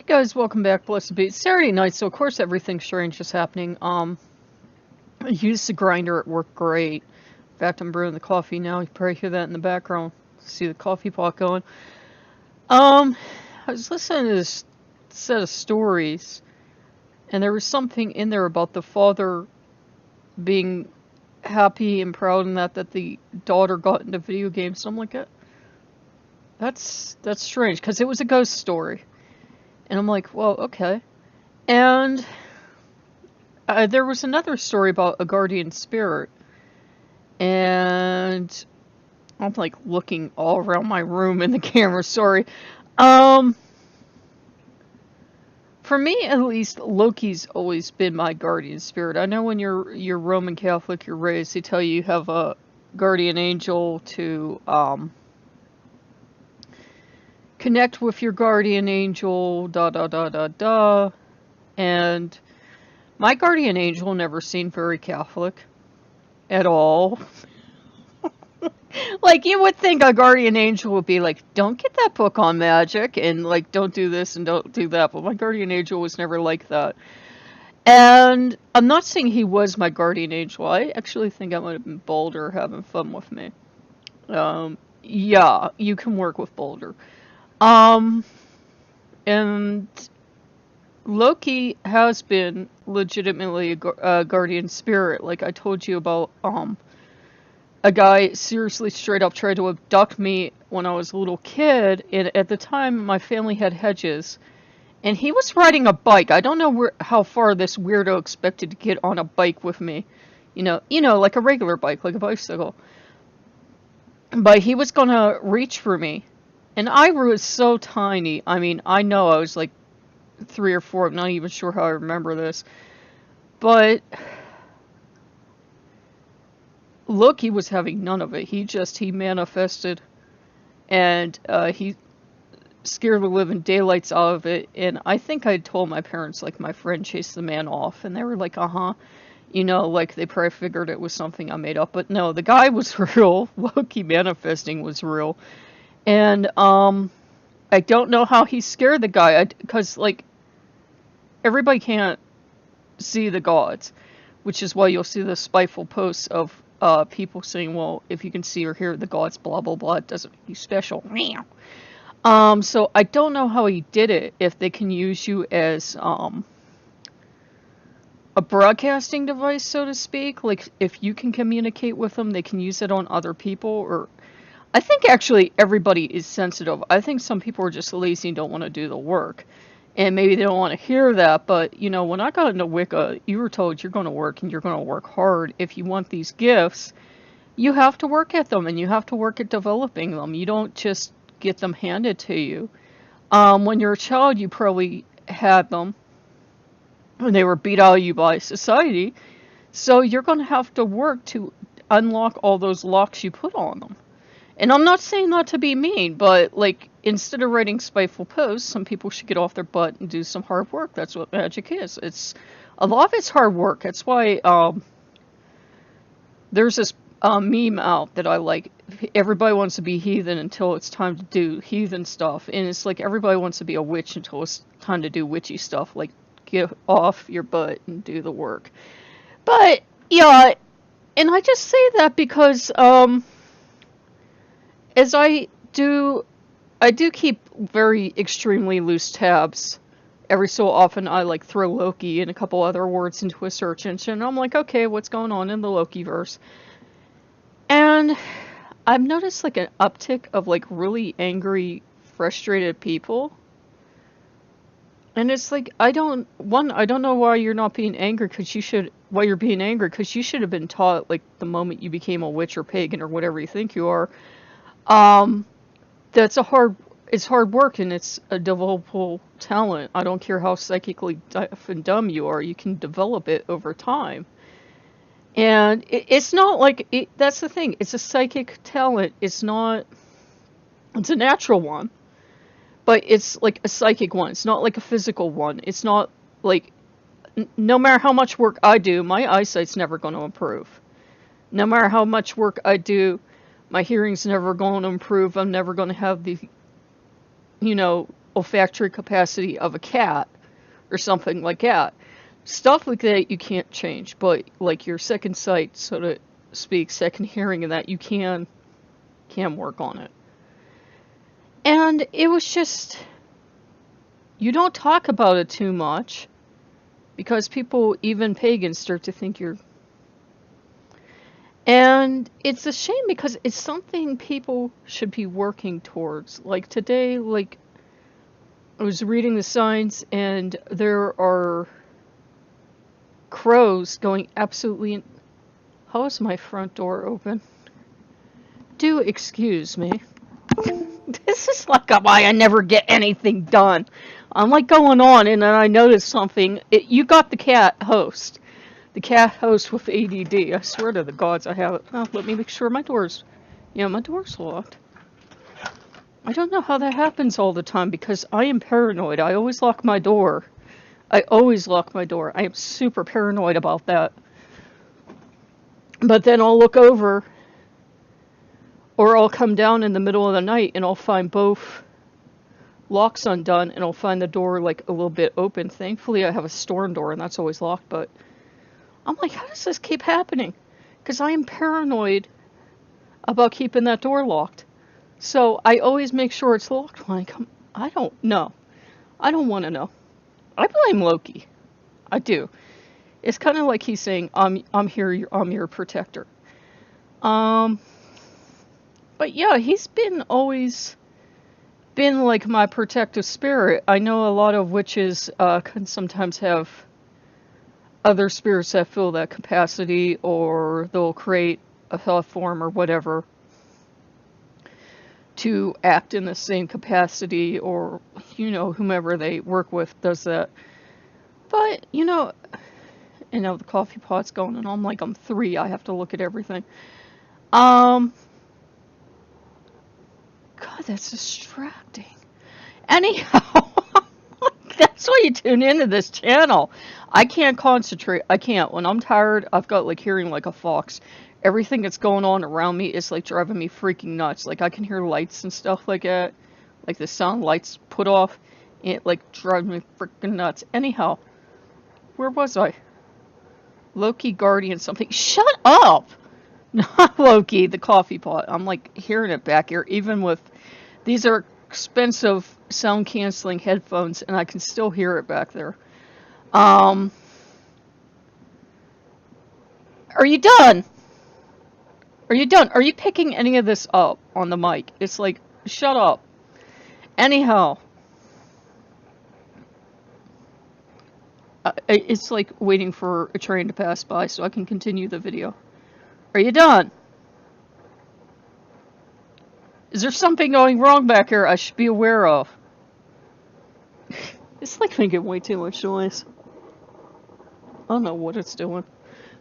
Hey guys, welcome back. Blessed be. It's Saturday night, so of course everything strange is happening. I used the grinder at work great. In fact, I'm brewing the coffee now. You can probably hear that in the background. See the coffee pot going. Um, I was listening to this set of stories, and there was something in there about the father being happy and proud and that the daughter got into video games. And I'm like, that's strange, because it was a ghost story. And I'm like, well, okay. And there was another story about a guardian spirit, and I'm like looking all around my room in the camera. Sorry. Um, for me at least, Loki's always been my guardian spirit. I know when you're Roman Catholic, you're raised, they tell you have a guardian angel to connect with your guardian angel. Da da da da da, and my guardian angel never seemed very Catholic at all. Like, you would think a guardian angel would be like, don't get that book on magic, and like, don't do this and don't do that. But my guardian angel was never like that. And I'm not saying he was my guardian angel. I actually think I might have been Boulder having fun with me. Yeah, you can work with Boulder. Um, and Loki has been legitimately a guardian spirit. Like I told you about, a guy seriously straight up tried to abduct me when I was a little kid, and at the time my family had hedges, and he was riding a bike. I don't know how far this weirdo expected to get on a bike with me. Like a regular bike, like a bicycle. But he was gonna reach for me. And I was so tiny. I mean, I know I was like 3 or 4. I'm not even sure how I remember this. But Loki was having none of it. He manifested, and he scared the living daylights out of it. And I think I told my parents, like, my friend chased the man off, and they were like, uh-huh. Like, they probably figured it was something I made up. But no, the guy was real. Loki manifesting was real. And I don't know how he scared the guy, because, like, everybody can't see the gods, which is why you'll see the spiteful posts of people saying, well, if you can see or hear the gods, blah, blah, blah, it doesn't make you special. So I don't know how he did it, if they can use you as a broadcasting device, so to speak. Like, if you can communicate with them, they can use it on other people, or... I think actually everybody is sensitive. I think some people are just lazy and don't want to do the work. And maybe they don't want to hear that, but, when I got into Wicca, you were told you're going to work, and you're going to work hard. If you want these gifts, you have to work at them, and you have to work at developing them. You don't just get them handed to you. When you're a child, you probably had them, and they were beat out of you by society. So you're going to have to work to unlock all those locks you put on them. And I'm not saying that to be mean, but, like, instead of writing spiteful posts, some people should get off their butt and do some hard work. That's what magic is. A lot of it's hard work. That's why, there's this meme out that I like. Everybody wants to be heathen until it's time to do heathen stuff. And it's like everybody wants to be a witch until it's time to do witchy stuff. Like, get off your butt and do the work. But, yeah, and I just say that because, as I do keep very extremely loose tabs. Every so often I like throw Loki and a couple other words into a search engine. I'm like, okay, what's going on in the Lokiverse? And I've noticed like an uptick of like really angry, frustrated people. And it's like, I don't know why you're not being angry, why you're being angry, because you should have been taught, like, the moment you became a witch or pagan or whatever you think you are, it's hard work, and it's a developable talent. I don't care how psychically deaf and dumb you are, you can develop it over time. And it's not like, that's the thing, it's a psychic talent, it's a natural one, but it's like a psychic one, it's not like a physical one. It's not like, no matter how much work I do, my eyesight's never going to improve. No matter how much work I do, my hearing's never going to improve. I'm never going to have the, olfactory capacity of a cat or something like that. Stuff like that you can't change, but like your second sight, so to speak, second hearing, and that you can work on it. And it was just, you don't talk about it too much because people, even pagans, start to think you're. And it's a shame because it's something people should be working towards. Like today, like I was reading the signs, and there are crows going absolutely. How is my front door open? Do excuse me. This is like why I never get anything done. I'm like going on, and then I notice something. You got the cat host. The cat host with ADD. I swear to the gods I have it. Oh, let me make sure my door's. Yeah, my door's locked. I don't know how that happens all the time because I am paranoid. I always lock my door. I always lock my door. I am super paranoid about that. But then I'll look over, or I'll come down in the middle of the night and I'll find both locks undone, and I'll find the door like a little bit open. Thankfully I have a storm door and that's always locked, but I'm like, how does this keep happening? Because I am paranoid about keeping that door locked. So I always make sure it's locked when I come. I don't know. I don't want to know. I blame Loki. I do. It's kind of like he's saying, I'm here, I'm your protector. But yeah, he's always been like my protective spirit. I know a lot of witches can sometimes have other spirits that fill that capacity, or they'll create a thought form or whatever to act in the same capacity, or, whomever they work with does that. But, the coffee pot's going, and I'm like, I'm 3, I have to look at everything. God, that's distracting. Anyhow, that's why you tune into this channel. I can't concentrate. I can't. When I'm tired, I've got like hearing like a fox. Everything that's going on around me is like driving me freaking nuts. Like I can hear lights and stuff like that. Like the sound lights put off. And it like drives me freaking nuts. Anyhow, where was I? Loki Guardian something. Shut up! Not Loki, the coffee pot. I'm like hearing it back here. Even with, these are expensive sound canceling headphones and I can still hear it back there. Are you done? Are you done? Are you picking any of this up on the mic? It's like, shut up. Anyhow. It's like waiting for a train to pass by so I can continue the video. Are you done? Is there something going wrong back here I should be aware of? It's like making way too much noise. I don't know what it's doing.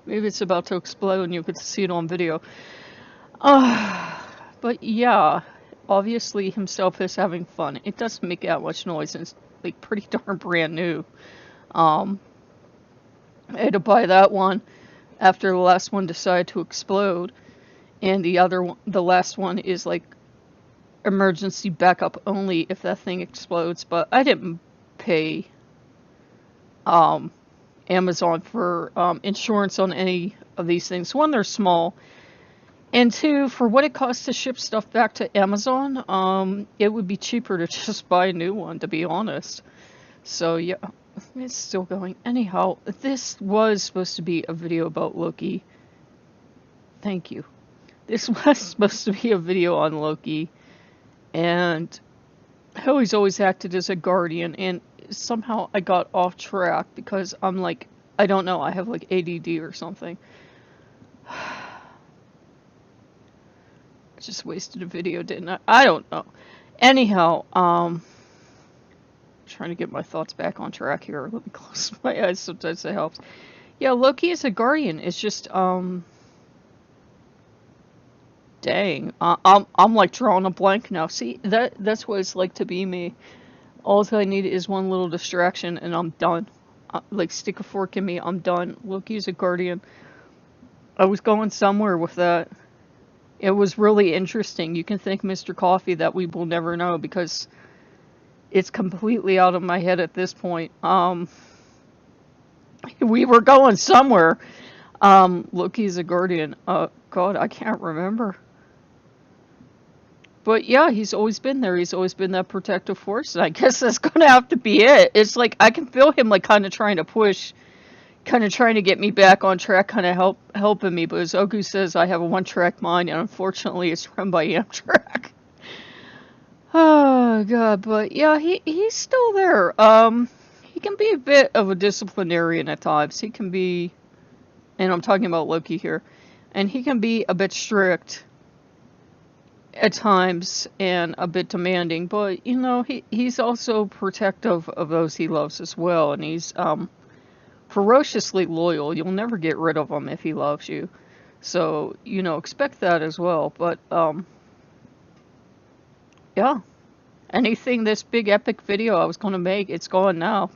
Maybe it's about to explode and you could see it on video. But yeah, obviously himself is having fun. It doesn't make that much noise and it's like pretty darn brand new. I had to buy that one after the last one decided to explode. And the last one is like emergency backup only if that thing explodes. But I didn't pay Amazon for insurance on any of these things. One, they're small, and two, for what it costs to ship stuff back to Amazon, it would be cheaper to just buy a new one, to be honest. So yeah, it's still going. Anyhow, this was supposed to be a video about Loki. Thank you. This was supposed to be a video on Loki, and how he's always acted as a guardian, and somehow I got off track because I'm like, I don't know, I have like ADD or something. I just wasted a video, didn't I? I don't know. Anyhow, trying to get my thoughts back on track here. Let me close my eyes, sometimes that helps. Yeah, Loki as a guardian is just, dang. I'm like drawing a blank now. See, that's what it's like to be me. All I need is one little distraction and I'm done. Like, stick a fork in me, I'm done. Loki's a guardian. I was going somewhere with that. It was really interesting. You can thank Mr. Coffee that we will never know because It's completely out of my head at this point. We were going somewhere. Loki's a guardian. God, I can't remember. But yeah, he's always been there. He's always been that protective force, and I guess that's gonna have to be it. It's like I can feel him like kind of trying to push, kind of trying to get me back on track, kind of helping me. But as Ogu says, I have a one-track mind, and unfortunately, it's run by Amtrak. Oh God, but yeah, he's still there. He can be a bit of a disciplinarian at times. He can be, and I'm talking about Loki here, and he can be a bit strict at times and a bit demanding, but you know, he's also protective of those he loves as well, and he's ferociously loyal. You'll never get rid of him if he loves you. So, you know, expect that as well. But yeah. Anything this big epic video I was going to make, it's gone now.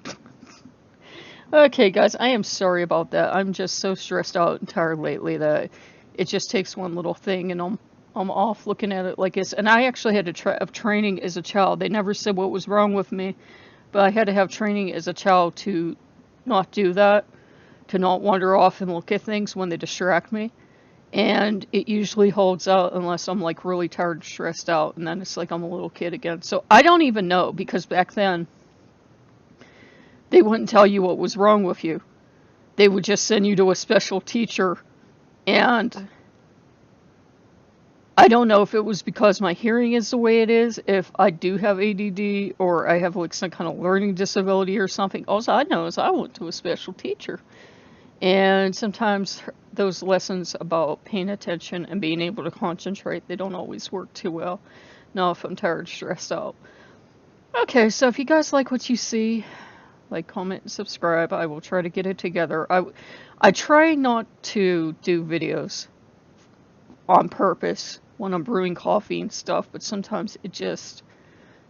Okay, guys, I am sorry about that. I'm just so stressed out and tired lately that it just takes one little thing and I'm off looking at it like this. And I actually had to have training as a child. They never said what was wrong with me, but I had to have training as a child to not do that, to not wander off and look at things when they distract me. And it usually holds out unless I'm like really tired and stressed out, and then it's like I'm a little kid again. So I don't even know, because back then they wouldn't tell you what was wrong with you. They would just send you to a special teacher, and I don't know if it was because my hearing is the way it is, if I do have ADD, or I have like some kind of learning disability or something. All I know is I went to a special teacher. And sometimes those lessons about paying attention and being able to concentrate, they don't always work too well. Now if I'm tired, stressed out. Okay, so if you guys like what you see, like, comment, and subscribe. I will try to get it together. I try not to do videos on purpose when I'm brewing coffee and stuff, but sometimes it just,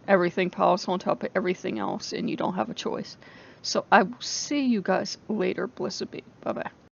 everything piles on top of everything else and you don't have a choice. So I will see you guys later. Blessed be. Bye-bye.